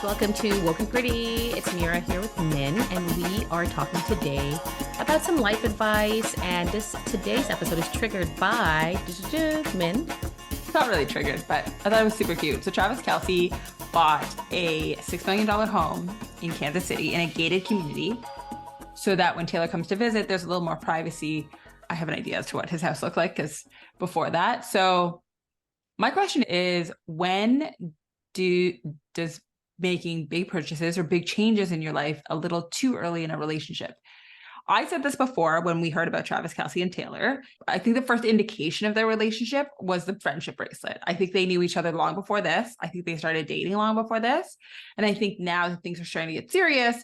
Welcome to Woke and Pretty. It's Meera here with Min, and we are talking today about some life advice. And today's episode is triggered by Min. It's not really triggered, but I thought it was super cute. So Travis Kelce bought a $6 million home in Kansas City in a gated community so that when Taylor comes to visit, there's a little more privacy. I have an idea as to what his house looked like because before that. So my question is, when does making big purchases or big changes in your life a little too early in a relationship? I said this before when we heard about Travis Kelce and Taylor. I think the first indication of their relationship was the friendship bracelet. I think they knew each other long before this. I think they started dating long before this. And I think now that things are starting to get serious,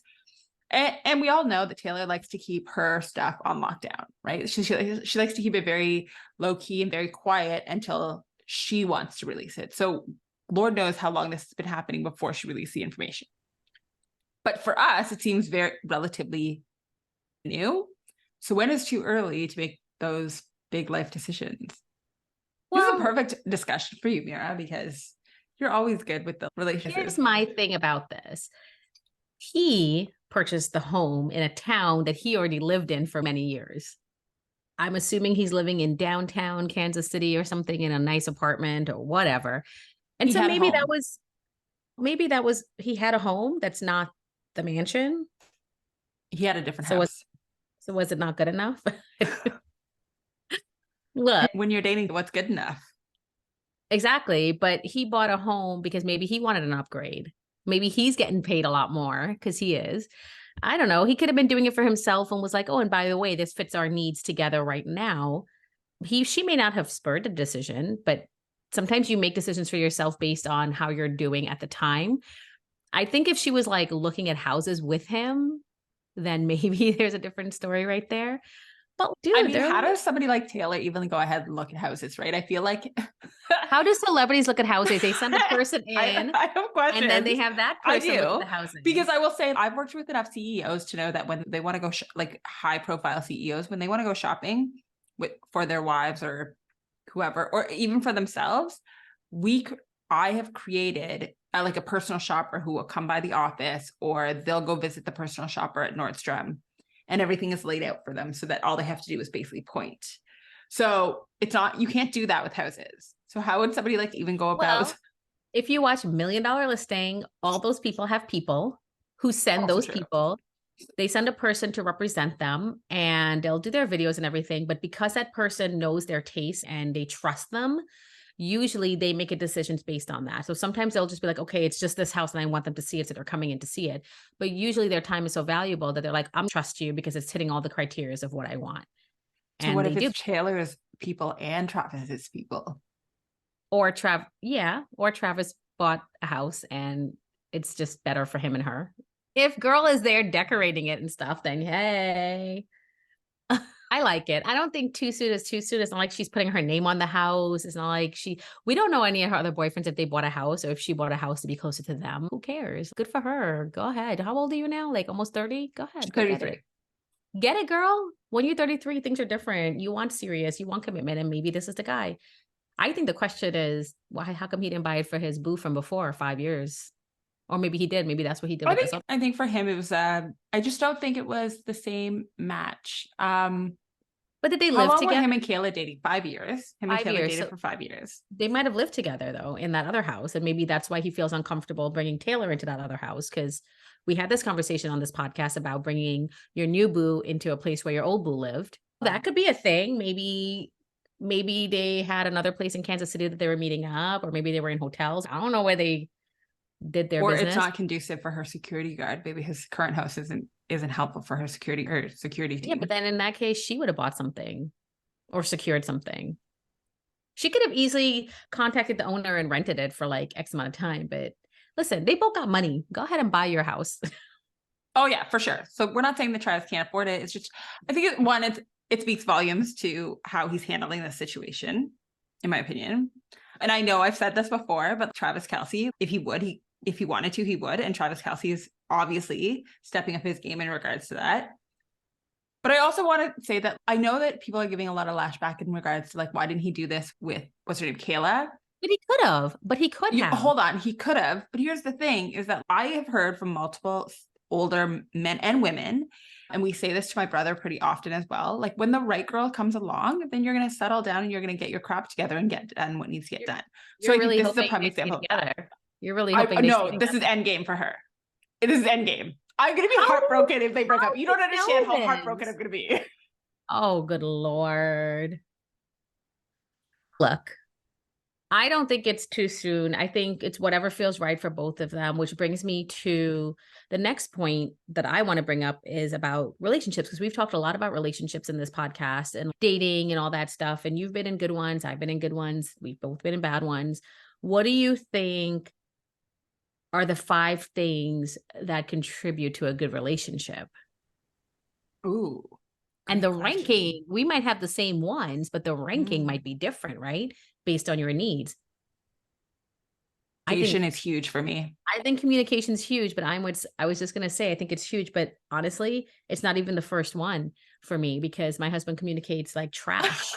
and we all know that Taylor likes to keep her stuff on lockdown, right? She likes to keep it very low key and very quiet until she wants to release it. So Lord knows how long this has been happening before she released the information. But for us, it seems very relatively new. So when is too early to make those big life decisions? Well, this is a perfect discussion for you, Meera, because you're always good with the relationships. Here's my thing about this. He purchased the home in a town that he already lived in for many years. I'm assuming he's living in downtown Kansas City or something in a nice apartment or whatever. And so maybe that was he had a home that's not the mansion. He had a different house. So was it not good enough? Look, when you're dating, what's good enough? Exactly. But he bought a home because maybe he wanted an upgrade. Maybe he's getting paid a lot more because he is. I don't know. He could have been doing it for himself and was like, oh, and by the way, this fits our needs together right now. She may not have spurred the decision, but sometimes you make decisions for yourself based on how you're doing at the time. I think if she was like looking at houses with him, then maybe there's a different story right there. But dude, I mean, how does somebody like Taylor even go ahead and look at houses, right? I feel like how do celebrities look at houses? They send a person in I have questions. And then they have that person look at the houses. Because I will say I've worked with enough CEOs to know that when they want to go like high profile CEOs, when they want to go shopping for their wives or whoever, or even for themselves, I have created like a personal shopper who will come by the office, or they'll go visit the personal shopper at Nordstrom, and everything is laid out for them so that all they have to do is basically point. So it's not, you can't do that with houses. So how would somebody like even go about? Well, if you watch $1 Million Listing, all those people have people who send those people. They send a person to represent them and they'll do their videos and everything. But because that person knows their taste and they trust them, usually they make decisions based on that. So sometimes they'll just be like, okay, it's just this house and I want them to see it. So they're coming in to see it. But usually their time is so valuable that they're like, I'm trust you because it's hitting all the criteria of what I want. So what if it's Taylor's people and Travis's people? Or Travis bought a house and it's just better for him and her. If girl is there decorating it and stuff, then hey, I like it. I don't think too soon is too soon. It's not like she's putting her name on the house. It's not like we don't know any of her other boyfriends if they bought a house or if she bought a house to be closer to them. Who cares? Good for her. Go ahead. How old are you now? Like almost 30? Go ahead. 33. Get it, girl. When you're 33, things are different. You want serious, you want commitment, and maybe this is the guy. I think the question is, why? How come he didn't buy it for his boo from before 5 years? Or maybe he did. Maybe that's what he did. I think for him, it was, I just don't think it was the same match. But did they live together? How long were him and Kayla dating? 5 years. Him and Kayla dated for 5 years. They might have lived together though in that other house. And maybe that's why he feels uncomfortable bringing Taylor into that other house. Because we had this conversation on this podcast about bringing your new boo into a place where your old boo lived. That could be a thing. Maybe they had another place in Kansas City that they were meeting up, or maybe they were in hotels. I don't know where they did their business. Or it's not conducive for her security guard. Maybe his current house isn't helpful for her security team. Yeah, but then in that case, she would have bought something or secured something. She could have easily contacted the owner and rented it for like X amount of time. But listen, they both got money. Go ahead and buy your house. Oh yeah, for sure. So we're not saying that Travis can't afford it. It's just, I think it speaks volumes to how he's handling this situation, in my opinion. And I know I've said this before, but Travis Kelce, if he wanted to, he would. And Travis Kelce is obviously stepping up his game in regards to that. But I also want to say that I know that people are giving a lot of lashback in regards to like, why didn't he do this with, what's her name, Kayla? But he could have. But he could have. Hold on, he could have. But here's the thing: is that I have heard from multiple older men and women, and we say this to my brother pretty often as well. Like when the right girl comes along, then you're going to settle down and you're going to get your crap together and get done what needs to get done. So I think this is a prime example of that. You're really hoping they no, this is end game for her. This is end game. I'm going to be heartbroken if they break up. You don't understand how heartbroken I'm going to be. Oh, good Lord. Look, I don't think it's too soon. I think it's whatever feels right for both of them, which brings me to the next point that I want to bring up is about relationships, because we've talked a lot about relationships in this podcast and dating and all that stuff. And you've been in good ones. I've been in good ones. We've both been in bad ones. What do you think are the 5 things that contribute to a good relationship? Ooh. And the ranking, we might have the same ones, but the ranking might be different, right? Based on your needs. Communication is huge for me. I think communication is huge, but I was just going to say, I think it's huge, but honestly, it's not even the first one for me because my husband communicates like trash.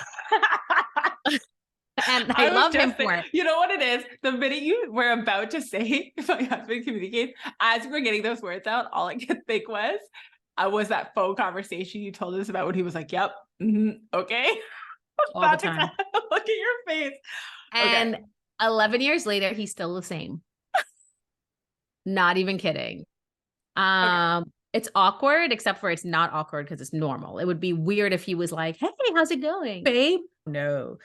And I love him for it. You know what it is? The minute you were about to say, my husband communicates, as we're getting those words out, all I could think was that phone conversation you told us about when he was like, yep, okay. All the time. Look at your face. And 11 years later, he's still the same. Not even kidding. It's awkward, except for it's not awkward because it's normal. It would be weird if he was like, hey, how's it going, babe? No.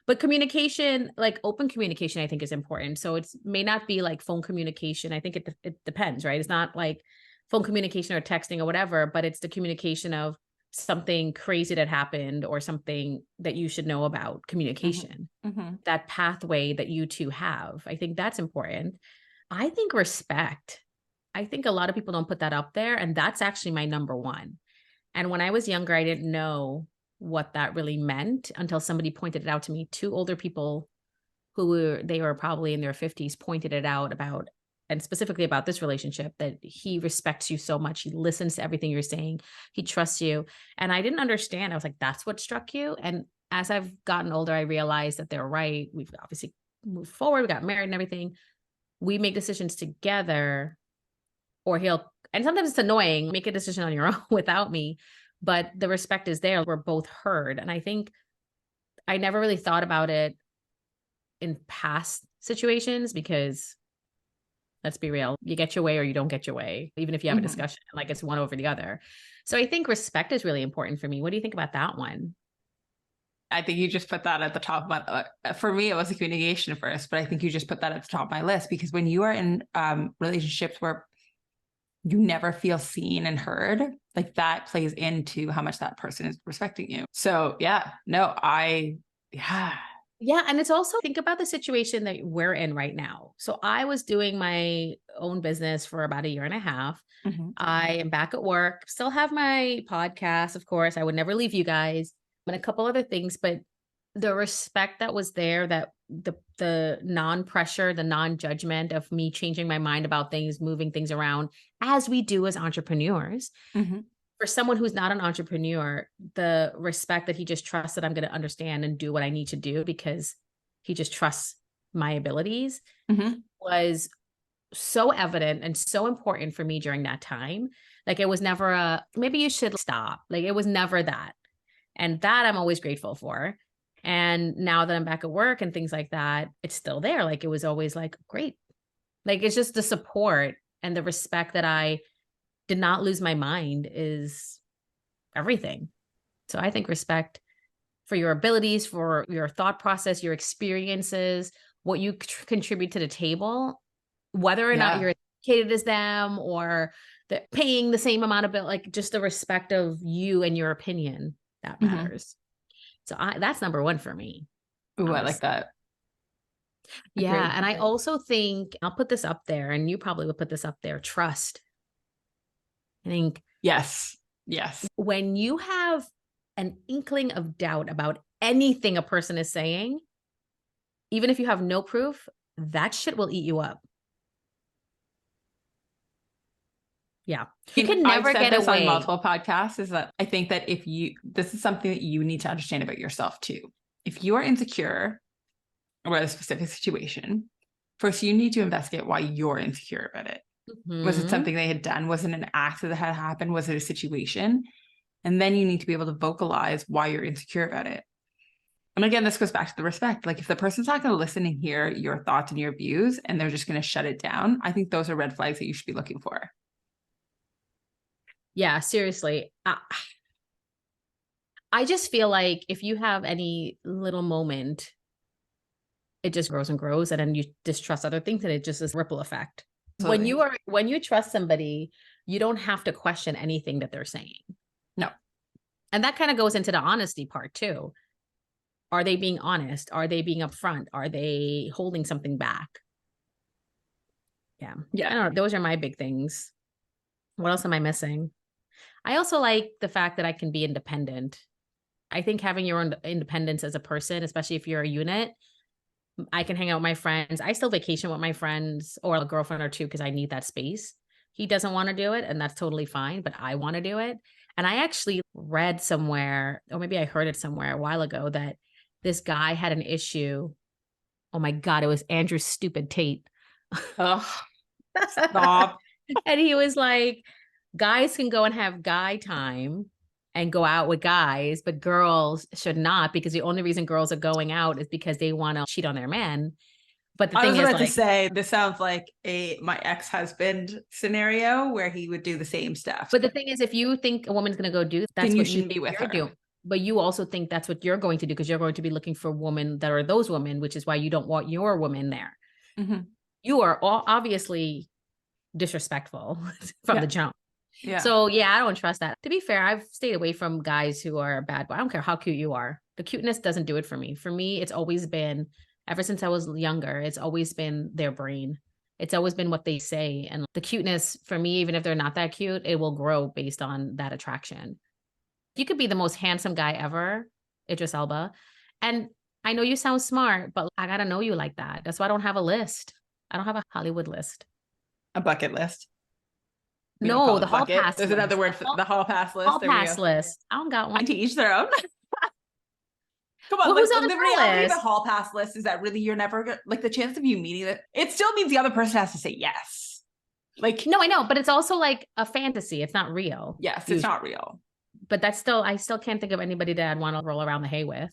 But communication, like open communication, I think is important. So it may not be like phone communication. I think it depends, right? It's not like phone communication or texting or whatever, but it's the communication of something crazy that happened or something that you should know about communication, that pathway that you two have. I think that's important. I think respect. I think a lot of people don't put that up there. And that's actually my number one. And when I was younger, I didn't know what that really meant until somebody pointed it out to me. 2 older people they were probably in their 50s pointed it out about, and specifically about this relationship, that he respects you so much. He listens to everything you're saying. He trusts you. And I didn't understand. I was like, that's what struck you. And as I've gotten older, I realized that they're right. We've obviously moved forward. We got married and everything. We make decisions together, or and sometimes it's annoying, make a decision on your own without me, but the respect is there. We're both heard. And I think I never really thought about it in past situations because let's be real, you get your way or you don't get your way, even if you have a discussion, like it's one over the other. So I think respect is really important for me. What do you think about that one? I think you just put that at the top of my, for me, it was a communication first, but I think you just put that at the top of my list because when you are in relationships where you never feel seen and heard, like that plays into how much that person is respecting you. So yeah. Yeah. And it's also, think about the situation that we're in right now. So I was doing my own business for about 1.5 years. I am back at work, still have my podcast. Of course, I would never leave you guys, and a couple other things, but the respect that was there, that the non-pressure, the non-judgment of me changing my mind about things, moving things around as we do as entrepreneurs. For someone who's not an entrepreneur, the respect that he just trusts that I'm going to understand and do what I need to do because he just trusts my abilities was so evident and so important for me during that time. Like it was never maybe you should stop. Like it was never that. And that I'm always grateful for. And now that I'm back at work and things like that, it's still there. Like it was always like, great. Like it's just the support and the respect that I did not lose my mind is everything. So I think respect for your abilities, for your thought process, your experiences, what you contribute to the table, whether or not you're as educated as them or they're paying the same amount of bill, like just the respect of you and your opinion that matters. So that's number one for me. Ooh, I like that. Yeah. And I also think I'll put this up there and you probably would put this up there. Trust. I think. Yes. When you have an inkling of doubt about anything a person is saying, even if you have no proof, that shit will eat you up. Yeah. You can never get away. On multiple podcasts is that I think that this is something that you need to understand about yourself too. If you are insecure about a specific situation, first you need to investigate why you're insecure about it. Was it something they had done? Was it an act that had happened? Was it a situation? And then you need to be able to vocalize why you're insecure about it. And again, this goes back to the respect. Like if the person's not going to listen and hear your thoughts and your views, and they're just going to shut it down, I think those are red flags that you should be looking for. Yeah, seriously. I just feel like if you have any little moment, it just grows and grows, and then you distrust other things, and it just is ripple effect. Absolutely. When you trust somebody, you don't have to question anything that they're saying. No. And that kind of goes into the honesty part too. Are they being honest? Are they being upfront? Are they holding something back? Yeah. I don't know. Those are my big things. What else am I missing? I also like the fact that I can be independent. I think having your own independence as a person, especially if you're a unit, I can hang out with my friends. I still vacation with my friends or a girlfriend or two because I need that space. He doesn't want to do it, and that's totally fine, but I want to do it. And I actually read somewhere, or maybe I heard it somewhere a while ago, that this guy had an issue. Oh my God, it was Andrew Stupid Tate. Oh, stop. And he was like, guys can go and have guy time and go out with guys, but girls should not, because the only reason girls are going out is because they want to cheat on their man. But the thing is, I was about to say, this sounds like my ex-husband scenario where he would do the same stuff. But the thing is, if you think a woman's going to go do, that's then what you shouldn't be with her. Doing. But you also think that's what you're going to do, because you're going to be looking for women that are those women, which is why you don't want your woman there. Mm-hmm. You are obviously disrespectful from the jump. Yeah. So yeah, I don't trust that. To be fair, I've stayed away from guys who are bad. I don't care how cute you are. The cuteness doesn't do it for me. For me, it's always been, ever since I was younger, it's always been their brain. It's always been what they say. And the cuteness for me, even if they're not that cute, it will grow based on that attraction. You could be the most handsome guy ever, Idris Elba. And I know you sound smart, but I got to know you like that. That's why I don't have a list. I don't have a Hollywood list. A bucket list. No, the hall pass. There's another word for the hall pass list. Hall pass list. I don't got one. To each their own. Come on, who's on the reality of the hall pass list is that really you're never gonna, like, the chance of you meeting it still means the other person has to say yes. Like, no, I know, but it's also like a fantasy. It's not real. Yes, usually. It's not real. But I still can't think of anybody that I'd want to roll around the hay with.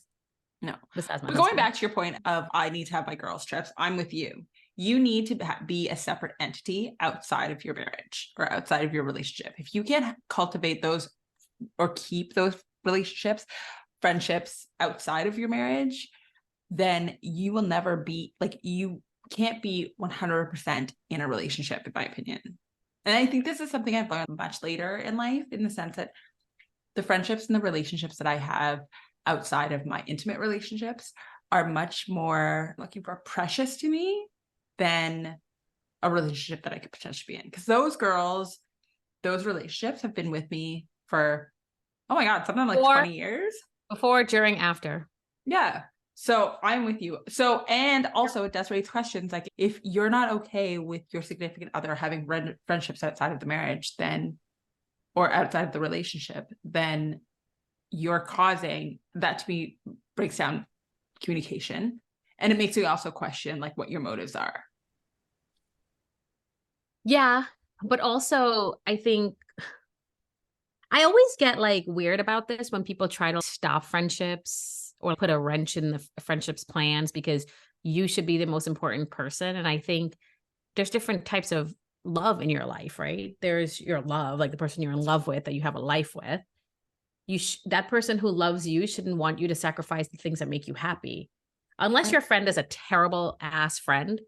No. Besides my husband. Going back to your point of I need to have my girls' trips, I'm with you. You need to be a separate entity outside of your marriage or outside of your relationship. If you can't cultivate those or keep those relationships, friendships outside of your marriage, then you will never be, like, you can't be 100% in a relationship, in my opinion. And I think this is something I've learned much later in life, in the sense that the friendships and the relationships that I have outside of my intimate relationships are much more looking for precious to me than a relationship that I could potentially be in. Because those girls, those relationships have been with me for, oh my God, something like 20 years. Before, during, after. Yeah. So I'm with you. So, and also it does raise questions. Like, if you're not okay with your significant other having friendships outside of the marriage, then, or outside of the relationship, then you're causing that to be, breaks down communication. And it makes you also question, like, what your motives are. Yeah. But also, I think I always get like weird about this when people try to stop friendships or put a wrench in the friendships plans because you should be the most important person. And I think there's different types of love in your life, right? There's your love, like the person you're in love with, that you have a life with. That person who loves you shouldn't want you to sacrifice the things that make you happy. Unless your friend is a terrible ass friend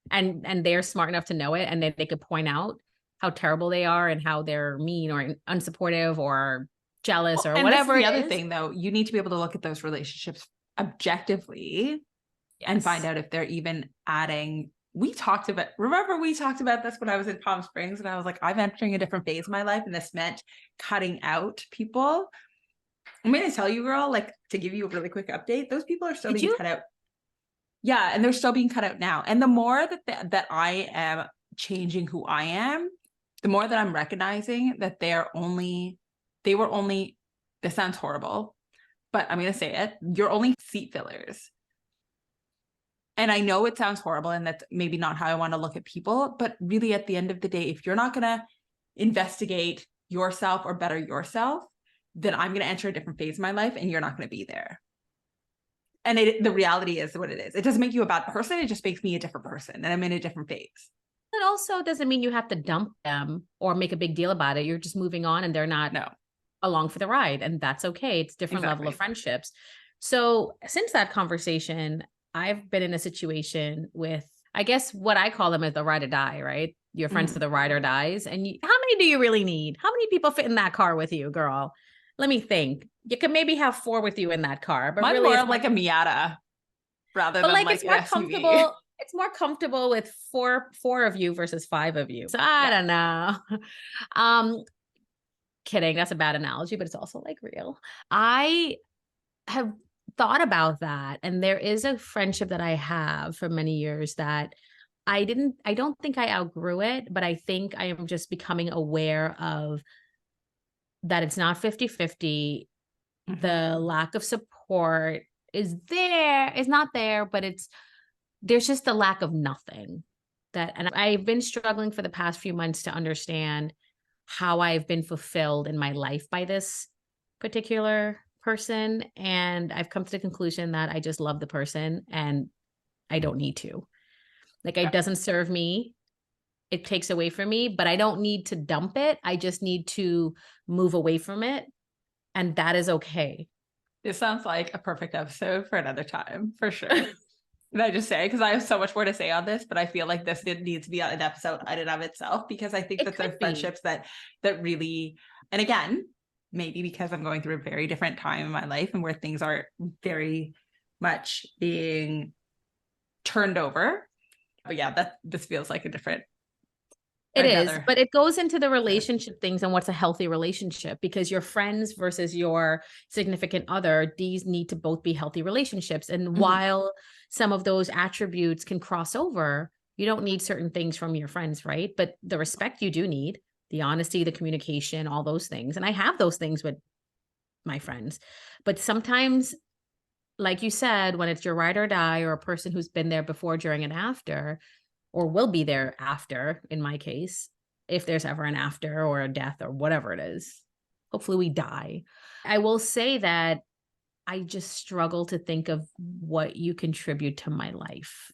and they're smart enough to know it, and then they could point out how terrible they are and how they're mean or unsupportive or jealous or whatever. The other thing, though, you need to be able to look at those relationships objectively and find out if they're even adding. Remember we talked about this when I was in Palm Springs, and I was like, I'm entering a different phase of my life, and this meant cutting out people. I'm going to tell you, girl, like, to give you a really quick update, those people are still being cut out. Yeah, and they're still being cut out now. And the more that I am changing who I am, the more that I'm recognizing that they were only, this sounds horrible, but I'm going to say it, you're only seat fillers. And I know it sounds horrible and that's maybe not how I want to look at people, but really at the end of the day, if you're not going to investigate yourself or better yourself, then I'm going to enter a different phase of my life and you're not going to be there. And the reality is what it is. It doesn't make you a bad person. It just makes me a different person and I'm in a different phase. It also doesn't mean you have to dump them or make a big deal about it. You're just moving on and they're not along for the ride. And that's okay. It's different level of friendships. So since that conversation, I've been in a situation with, I guess what I call them is the ride or die, right? Your friends are the ride or dies. And how many do you really need? How many people fit in that car with you, girl? Let me think. You could maybe have 4 with you in that car, but Mine really more like a Miata rather than like it's more comfortable. It's more comfortable with four of you versus 5 of you. So I don't know. Kidding. That's a bad analogy, but it's also like real. I have thought about that. And there is a friendship that I have for many years that I don't think I outgrew it, but I think I am just becoming aware of that it's not 50-50. The lack of support is not there, but there's just a lack of nothing and I've been struggling for the past few months to understand how I've been fulfilled in my life by this particular person. And I've come to the conclusion that I just love the person and I don't need to. Like, it doesn't serve me. It takes away from me, but I don't need to dump it. I just need to move away from it. And that is okay. This sounds like a perfect episode for another time, for sure. Can I just say, because I have so much more to say on this, but I feel like this didn't need to be an episode in and of itself, because I think that there are friendships that really, and again, maybe because I'm going through a very different time in my life and where things are very much being turned over. But yeah, this feels like a different. It is, but it goes into the relationship things and what's a healthy relationship, because your friends versus your significant other, these need to both be healthy relationships. And while some of those attributes can cross over, you don't need certain things from your friends, right? But the respect you do need, the honesty, the communication, all those things. And I have those things with my friends. But sometimes, like you said, when it's your ride or die or a person who's been there before, during, and after, or will be there after, in my case, if there's ever an after or a death or whatever it is. Hopefully we die. I will say that I just struggle to think of what you contribute to my life.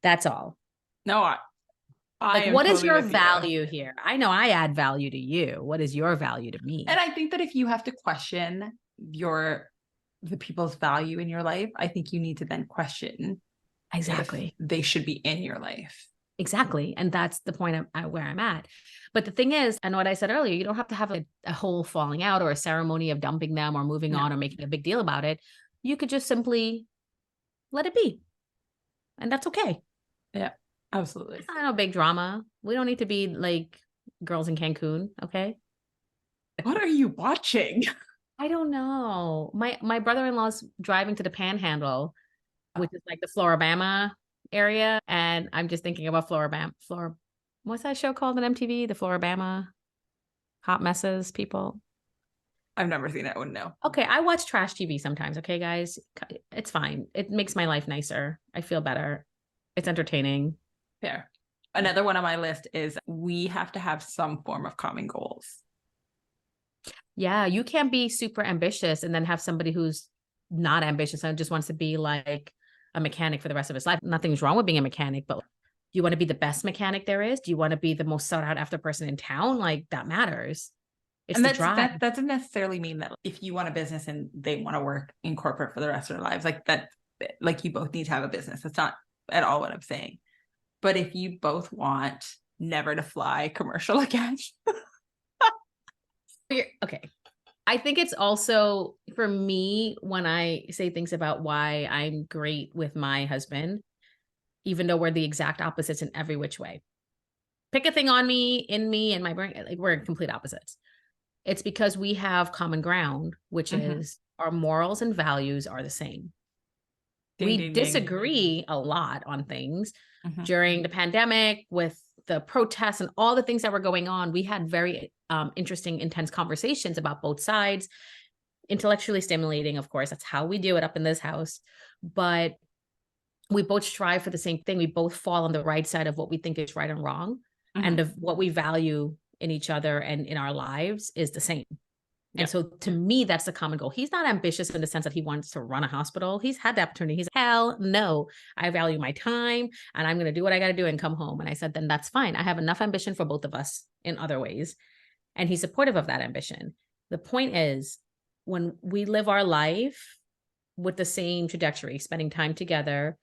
That's all. No, what is your value here? I know I add value to you. What is your value to me? And I think that if you have to question the people's value in your life, I think you need to then question exactly they should be in your life. Exactly. And that's the point where I'm at. But the thing is, and what I said earlier, you don't have to have a whole falling out or a ceremony of dumping them or moving on or making a big deal about it. You could just simply let it be. And that's okay. Yeah, absolutely. It's not no big drama. We don't need to be like girls in Cancun. Okay. What are you watching? I don't know. My brother-in-law's driving to the Panhandle, which is like the Floribama area. And I'm just thinking about what's that show called on MTV? The Floribama Hot Messes people. I've never seen it. I wouldn't know. Okay. I watch trash TV sometimes. Okay, guys, it's fine. It makes my life nicer. I feel better. It's entertaining. Fair. Another one on my list is we have to have some form of common goals. Yeah. You can't be super ambitious and then have somebody who's not ambitious and just wants to be like a mechanic for the rest of his life. Nothing's wrong with being a mechanic, but do you want to be the best mechanic there is? Do you want to be the most sought out after person in town? Like, that matters. It's the drive. That doesn't necessarily mean that if you want a business and they want to work in corporate for the rest of their lives, like that, like you both need to have a business. That's not at all what I'm saying. But if you both want never to fly commercial again. Okay. I think it's also, for me, when I say things about why I'm great with my husband, even though we're the exact opposites in every which way. Pick a thing on me, in me, and my brain, like we're complete opposites. It's because we have common ground, which is our morals and values are the same. We disagree a lot on things. During the pandemic, with the protests and all the things that were going on, we had very interesting, intense conversations about both sides. Intellectually stimulating, of course. That's how we do it up in this house. But we both strive for the same thing. We both fall on the right side of what we think is right and wrong, and Mhm. of what we value in each other and in our lives is the same. And Yeah. so to me, that's the common goal. He's not ambitious in the sense that he wants to run a hospital. He's had the opportunity. He's hell no. I value my time and I'm going to do what I got to do and come home. And I said, then that's fine. I have enough ambition for both of us in other ways. And he's supportive of that ambition. The point is, when we live our life with the same trajectory, spending time together,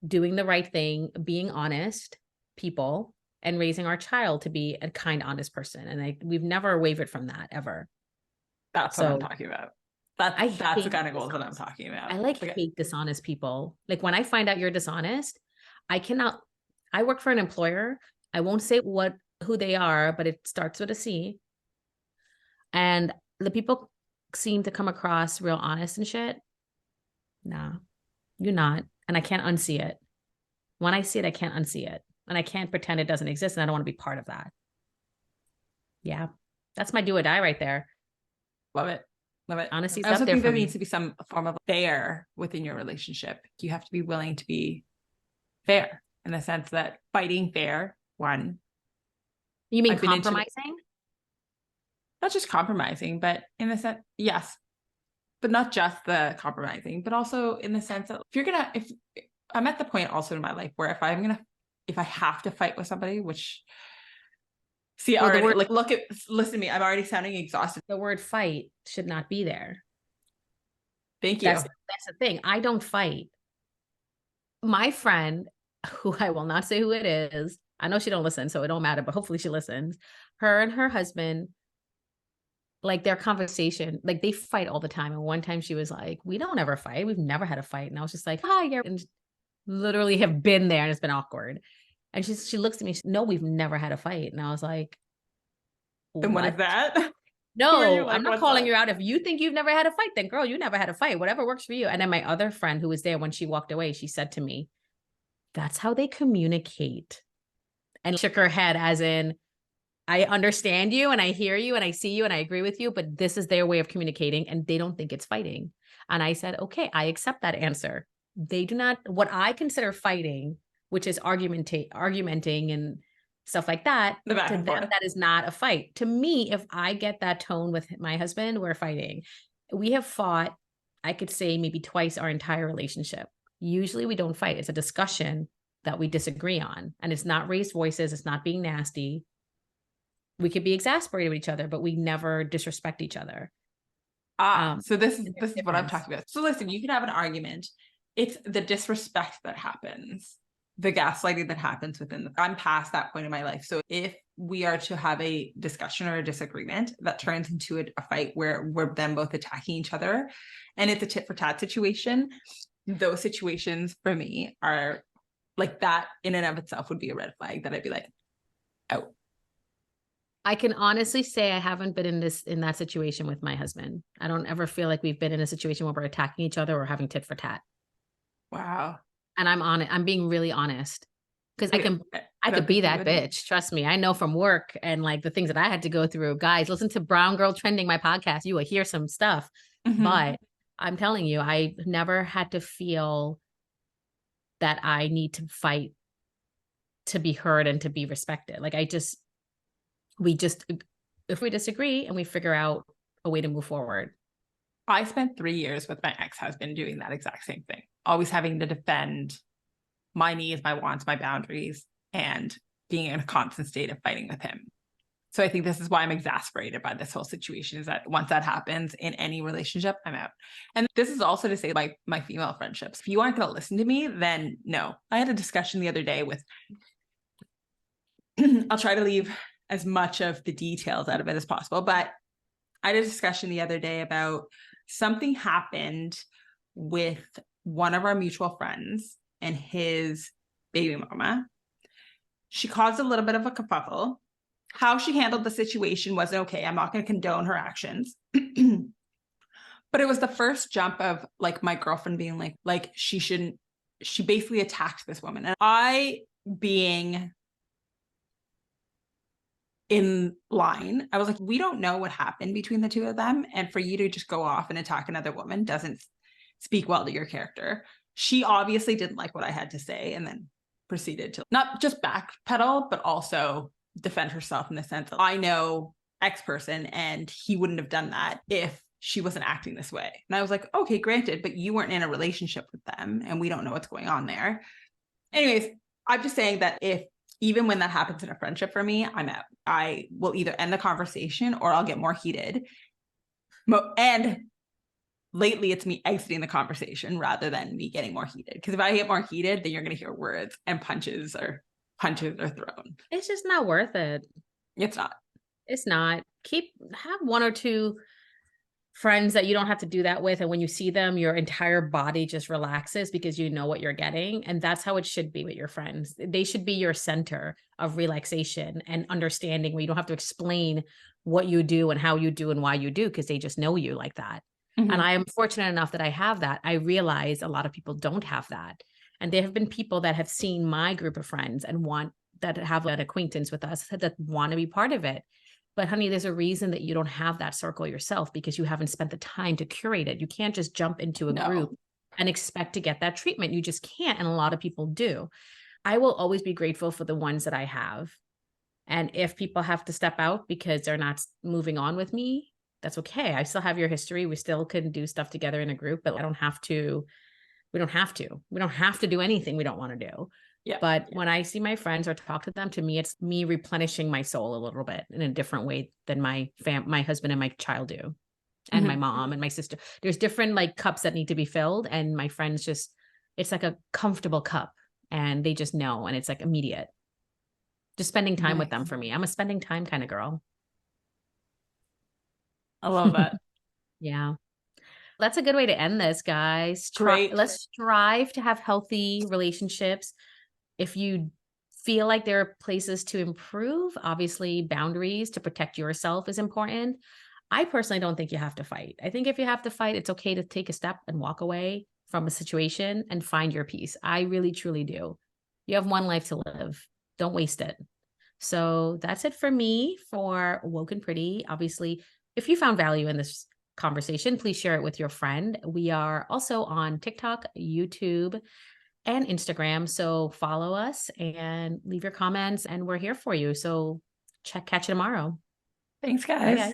doing the right thing, being honest people, and raising our child to be a kind, honest person. And we've never wavered from that ever. That's what I'm So talking about. I That's the hate kind of goals that I'm dishonest. talking about. I like Okay. hate dishonest people. Like when I find out you're dishonest, I cannot. I work for an employer. I won't say who they are, but it starts with a C. And the people seem to come across real honest and shit. Nah, you're not. And I can't unsee it. When I see it, I can't unsee it. And I can't pretend it doesn't exist. And I don't want to be part of that. Yeah. That's my do or die right there. Love it. Love it. Honesty's I up also there think for there me. needs to be some form of fair within your relationship. You have to be willing to be fair in the sense that fighting fair, one. You mean I've been into compromising? not just compromising, but in the sense, yes, but not just the compromising, but also in the sense that if I'm at the point also in my life where if I have to fight with somebody, which see Well, already, like listen to me, I'm already sounding exhausted. the word fight should not be there. Thank you. That's the thing. I don't fight. My friend, who I will not say who it is, I know she don't listen, so it don't matter, but hopefully she listens. Her and her husband, like their conversation, like they fight all the time. And one time she was like, "We don't ever fight. We've never had a fight." And I was just like, "Hi," yeah, and literally have been there, and it's been awkward. And she looks at me, "No, we've never had a fight." And I was like, Then what is "What?" that? Who are you? No, I'm Like, not what's calling that? you out. If you think you've never had a fight, then girl, you never had a fight. Whatever works for you. And then my other friend who was there when she walked away, she said to me, "That's how they communicate." And shook her head as in, "I understand you and I hear you and I see you and I agree with you, but this is their way of communicating and they don't think it's fighting." And I said, "Okay, I accept that answer." They do not, what I consider fighting, which is argumenting and stuff like that, The back to and them, forth. that is not a fight. To me, if I get that tone with my husband, we're fighting. We have fought, I could say maybe twice our entire relationship. Usually we don't fight. It's a discussion that we disagree on. And it's not raised voices, it's not being nasty. We could be exasperated with each other, but we never disrespect each other. So this And is there's what I'm difference. talking about. So listen, you can have an argument. It's the disrespect that happens, the gaslighting that happens I'm past that point in my life. So if we are to have a discussion or a disagreement that turns into a fight where we're then both attacking each other and it's a tit for tat situation, those situations for me are like that in and of itself would be a red flag that I'd be like, oh. I can honestly say I haven't been in that situation with my husband. I don't ever feel like we've been in a situation where we're attacking each other or having tit for tat. Wow. And I'm on it. I'm being really honest because I don't could be think you that would. bitch. Trust me. I know from work and like the things that I had to go through. Guys, listen to Brown Girl Trending, my podcast. You will hear some stuff. Mhm. But I'm telling you, I never had to feel that I need to fight to be heard and to be respected. Like if we disagree and we figure out a way to move forward. I spent 3 years with my ex-husband doing that exact same thing, always having to defend my needs, my wants, my boundaries, and being in a constant state of fighting with him. So I think this is why I'm exasperated by this whole situation, is that once that happens in any relationship, I'm out. And this is also to say, like, my female friendships, if you aren't going to listen to me, then no. I had a discussion the other day with, I'll try to leave as much of the details out of it as possible, but I had a discussion the other day about something happened with one of our mutual friends and his baby mama. She caused a little bit of a kerfuffle. How she handled the situation wasn't okay. I'm not going to condone her actions. But it was the first jump of like my girlfriend being like she basically attacked this woman. And I, being in line, I was like, we don't know what happened between the two of them. And for you to just go off and attack another woman doesn't speak well to your character. she obviously didn't like what I had to say and then proceeded to not just backpedal, but also defend herself in the sense of, I know X person and he wouldn't have done that if she wasn't acting this way. And I was like, okay, granted, but you weren't in a relationship with them and we don't know what's going on there. Anyways, I'm just saying that if even when that happens in a friendship for me, I'm out. I will either end the conversation or I'll get more heated. And lately it's me exiting the conversation rather than me getting more heated. Because if I get more heated, then you're going to hear words and punches are thrown. It's just not worth it. It's not. It's not. Have one or two friends that you don't have to do that with. And when you see them, your entire body just relaxes because you know what you're getting. And that's how it should be with your friends. They should be your center of relaxation and understanding, where you don't have to explain what you do and how you do and why you do, because they just know you like that. Mm-hmm. And I am fortunate enough that I have that. I realize a lot of people don't have that. And there have been people that have seen my group of friends and that have an acquaintance with us that want to be part of it. But honey, there's a reason that you don't have that circle yourself, because you haven't spent the time to curate it. You can't just jump into a group and expect to get that treatment. You just can't. And a lot of people do. I will always be grateful for the ones that I have. And if people have to step out because they're not moving on with me, that's okay. I still have your history. We still can do stuff together in a group, but we don't have to do anything we don't want to do. Yeah. But when I see my friends or talk to them, to me, it's me replenishing my soul a little bit in a different way than my husband and my child do, and my mom and my sister. There's different like cups that need to be filled. And my friends it's like a comfortable cup and they just know. And it's like immediate. Just spending time with them for me. I'm a spending time kind of girl. I love that. Yeah. That's a good way to end this, guys. Great. Let's strive to have healthy relationships. If you feel like there are places to improve, obviously boundaries to protect yourself is important. I personally don't think you have to fight. I think if you have to fight, it's okay to take a step and walk away from a situation and find your peace. I really, truly do. You have one life to live. Don't waste it. So that's it for me for Woke and Pretty. Obviously, if you found value in this conversation, please share it with your friend. We are also on TikTok, YouTube, and Instagram. So follow us and leave your comments, and we're here for you. So catch you tomorrow. Thanks, guys. Bye, guys.